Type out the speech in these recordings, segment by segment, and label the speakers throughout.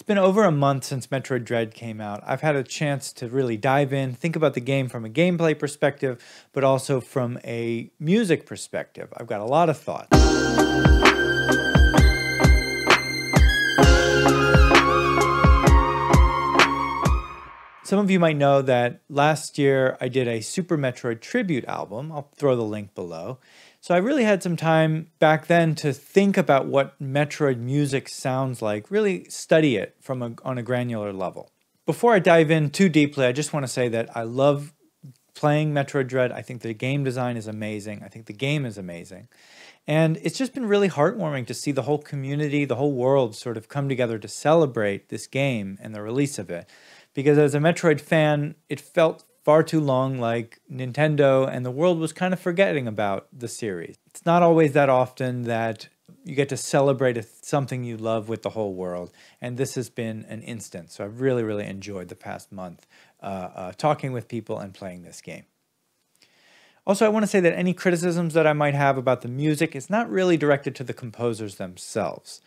Speaker 1: been over a month since Metroid Dread came out. I've had a chance to really dive in, think about the game from a gameplay perspective, but also from a music perspective. I've got a lot of thoughts. Some of you might know that last year I did a Super Metroid tribute album. I'll throw the link below. So I really had some time back then to think about what Metroid music sounds like, really study it on a granular level. Before I dive in too deeply, I just want to say that I love playing Metroid Dread. I think the game design is amazing. I think the game is amazing. And it's just been really heartwarming to see the whole community, the whole world sort of come together to celebrate this game and the release of it. Because as a Metroid fan, it felt far too long like Nintendo and the world was kind of forgetting about the series. It's not always that often that you get to celebrate something you love with the whole world, and this has been an instance. So I've really, really enjoyed the past month talking with people and playing this game. Also, I want to say that any criticisms that I might have about the music is not really directed to the composers themselves.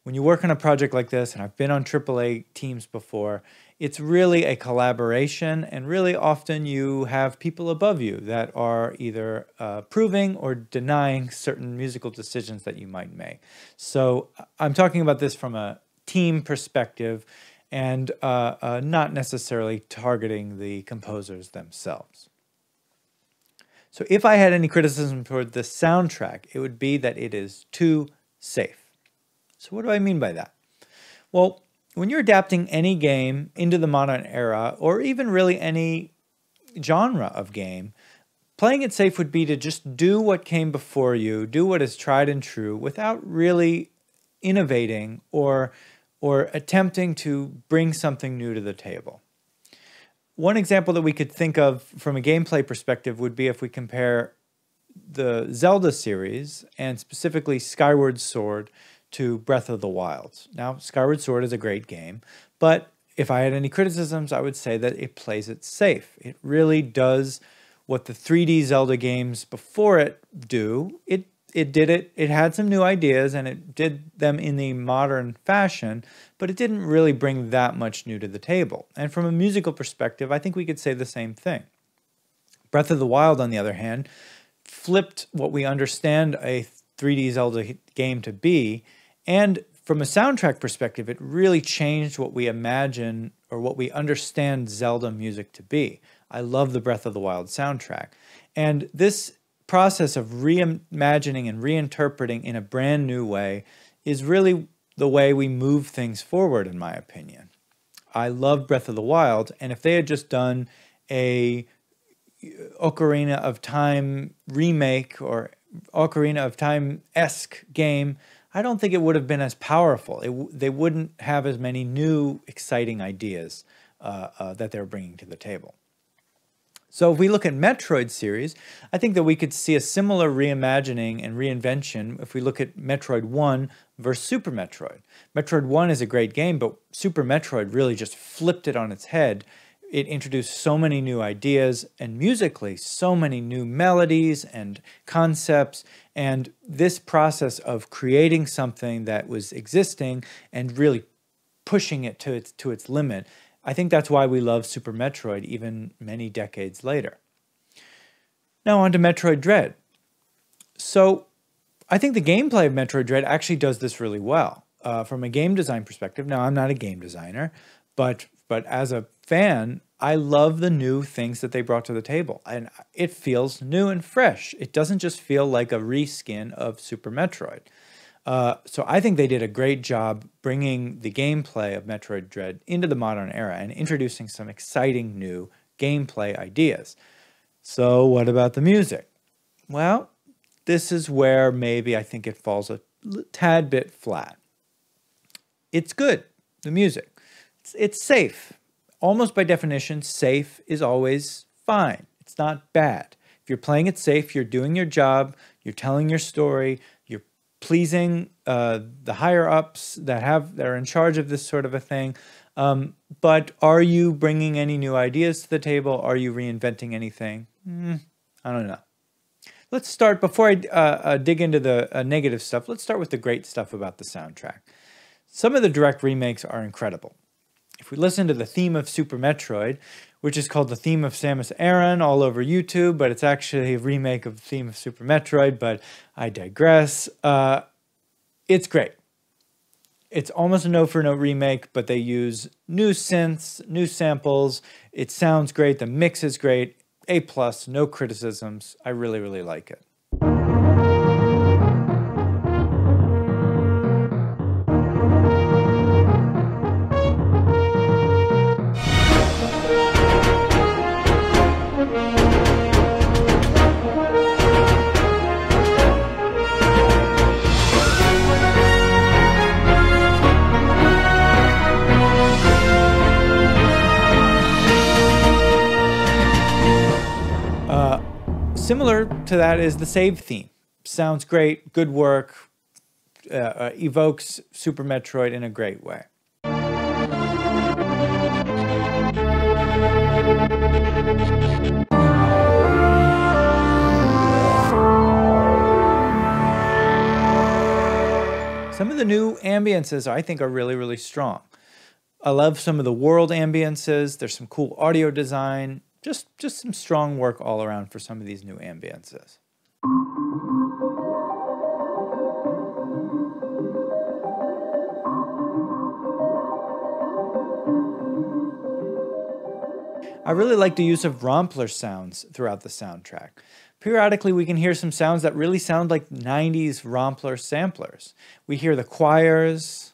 Speaker 1: When you work on a project like this, and I've been on AAA teams before, it's really a collaboration, and really often you have people above you that are either approving or denying certain musical decisions that you might make. So I'm talking about this from a team perspective and not necessarily targeting the composers themselves. So if I had any criticism toward the soundtrack, it would be that it is too safe. So what do I mean by that? Well, when you're adapting any game into the modern era, or even really any genre of game, playing it safe would be to just do what came before you, do what is tried and true, without really innovating or attempting to bring something new to the table. One example that we could think of from a gameplay perspective would be if we compare the Zelda series, and specifically Skyward Sword, to Breath of the Wild. Now, Skyward Sword is a great game, but if I had any criticisms, I would say that it plays it safe. It really does what the 3D Zelda games before it do. It did it. It had some new ideas, and it did them in the modern fashion, but it didn't really bring that much new to the table. And from a musical perspective, I think we could say the same thing. Breath of the Wild, on the other hand, flipped what we understand a 3D Zelda game to be. And from a soundtrack perspective, it really changed what we imagine or what we understand Zelda music to be. I love the Breath of the Wild soundtrack. And this process of reimagining and reinterpreting in a brand new way is really the way we move things forward, in my opinion. I love Breath of the Wild, and if they had just done a Ocarina of Time remake or Ocarina of Time-esque game, I don't think it would have been as powerful. They wouldn't have as many new, exciting ideas that they're bringing to the table. So if we look at Metroid series, I think that we could see a similar reimagining and reinvention if we look at Metroid 1 versus Super Metroid. Metroid 1 is a great game, but Super Metroid really just flipped it on its head. It introduced so many new ideas, and musically, so many new melodies and concepts, and this process of creating something that was existing and really pushing it to its limit. I think that's why we love Super Metroid even many decades later. Now on to Metroid Dread. So I think the gameplay of Metroid Dread actually does this really well. From a game design perspective, now I'm not a game designer, but as a fan, I love the new things that they brought to the table, and it feels new and fresh. It doesn't just feel like a reskin of Super Metroid. So I think they did a great job bringing the gameplay of Metroid Dread into the modern era and introducing some exciting new gameplay ideas. So what about the music? Well, this is where maybe I think it falls a tad bit flat. It's good, the music. It's safe. Almost by definition, safe is always fine. It's not bad. If you're playing it safe, you're doing your job, you're telling your story, you're pleasing the higher-ups that are in charge of this sort of a thing. But are you bringing any new ideas to the table? Are you reinventing anything? I don't know. Let's start, before I dig into the negative stuff, let's start with the great stuff about the soundtrack. Some of the direct remakes are incredible. If we listen to the theme of Super Metroid, which is called the theme of Samus Aran all over YouTube, but it's actually a remake of the theme of Super Metroid, but I digress. It's great. It's almost a note-for-note remake, but they use new synths, new samples. It sounds great. The mix is great. A+, no criticisms. I really, really like it. Similar to that is the save theme. Sounds great, good work, evokes Super Metroid in a great way. Some of the new ambiences I think are really, really strong. I love some of the world ambiences. There's some cool audio design. Just some strong work all around for some of these new ambiences. I really like the use of rompler sounds throughout the soundtrack. Periodically, we can hear some sounds that really sound like 90s rompler samplers. We hear the choirs.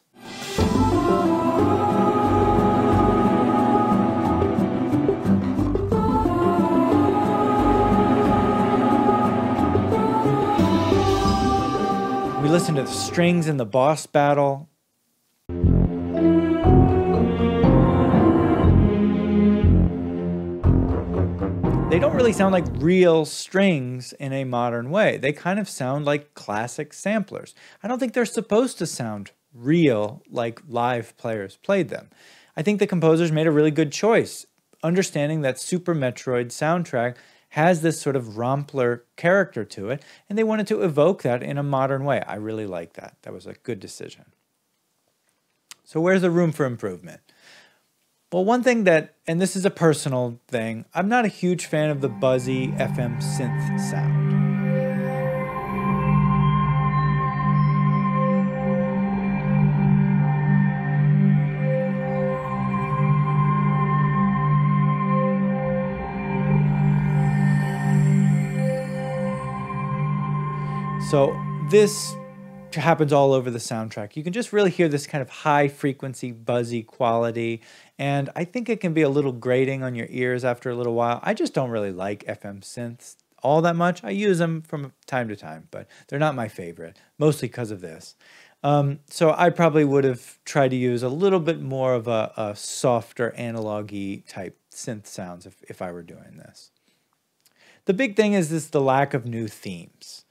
Speaker 1: We listen to the strings in the boss battle. They don't really sound like real strings in a modern way. They kind of sound like classic samplers. I don't think they're supposed to sound real like live players played them. I think the composers made a really good choice, understanding that Super Metroid soundtrack has this sort of rompler character to it, and they wanted to evoke that in a modern way. I really like that. That was a good decision. So where's the room for improvement? Well, one thing that, and this is a personal thing, I'm not a huge fan of the buzzy FM synth sound. So this happens all over the soundtrack. You can just really hear this kind of high frequency, buzzy quality, and I think it can be a little grating on your ears after a little while. I just don't really like FM synths all that much. I use them from time to time, but they're not my favorite, mostly because of this. So I probably would have tried to use a little bit more of a softer analog-y type synth sounds if I were doing this. The big thing is the lack of new themes.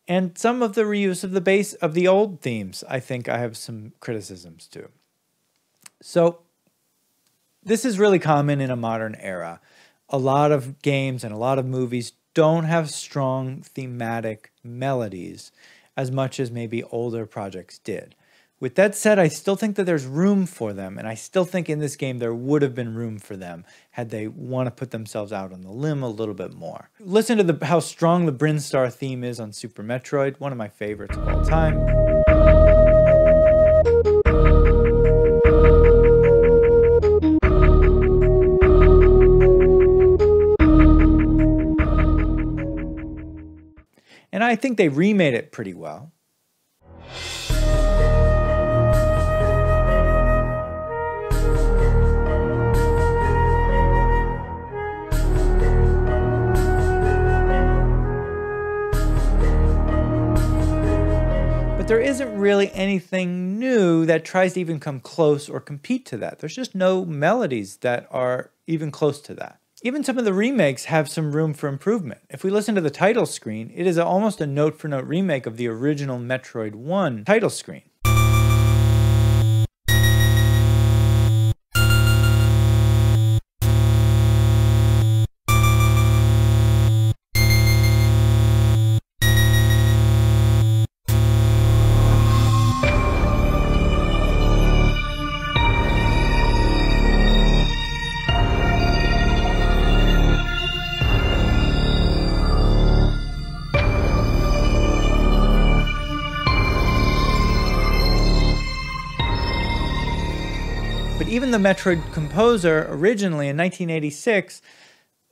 Speaker 1: And some of the reuse of the bass of the old themes, I think I have some criticisms to. So this is really common in a modern era. A lot of games and a lot of movies don't have strong thematic melodies as much as maybe older projects did. With that said, I still think that there's room for them, and I still think in this game there would have been room for them had they want to put themselves out on the limb a little bit more. Listen to how strong the Brinstar theme is on Super Metroid, one of my favorites of all time. And I think they remade it pretty well. There isn't really anything new that tries to even come close or compete to that. There's just no melodies that are even close to that. Even some of the remakes have some room for improvement. If we listen to the title screen, it is almost a note-for-note remake of the original Metroid 1 title screen. But even the Metroid composer originally in 1986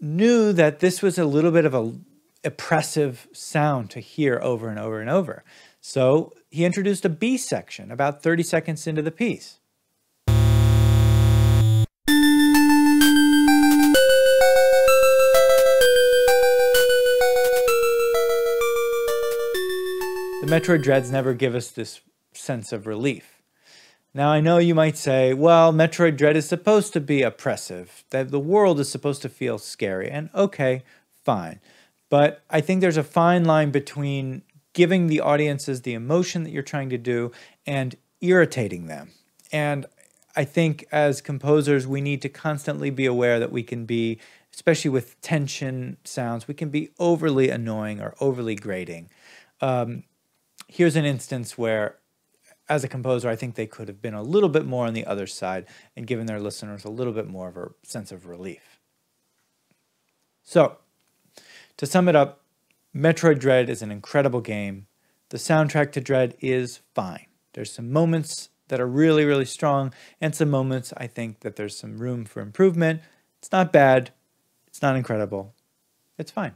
Speaker 1: knew that this was a little bit of a oppressive sound to hear over and over and over. So he introduced a B section about 30 seconds into the piece. The Metroid Dreads never give us this sense of relief. Now I know you might say, well, Metroid Dread is supposed to be oppressive, that the world is supposed to feel scary, and okay, fine. But I think there's a fine line between giving the audiences the emotion that you're trying to do and irritating them. And I think as composers, we need to constantly be aware that we can be, especially with tension sounds, we can be overly annoying or overly grating. Here's an instance where, as a composer, I think they could have been a little bit more on the other side and given their listeners a little bit more of a sense of relief. So, to sum it up, Metroid Dread is an incredible game. The soundtrack to Dread is fine. There's some moments that are really, really strong, and some moments I think that there's some room for improvement. It's not bad. It's not incredible. It's fine.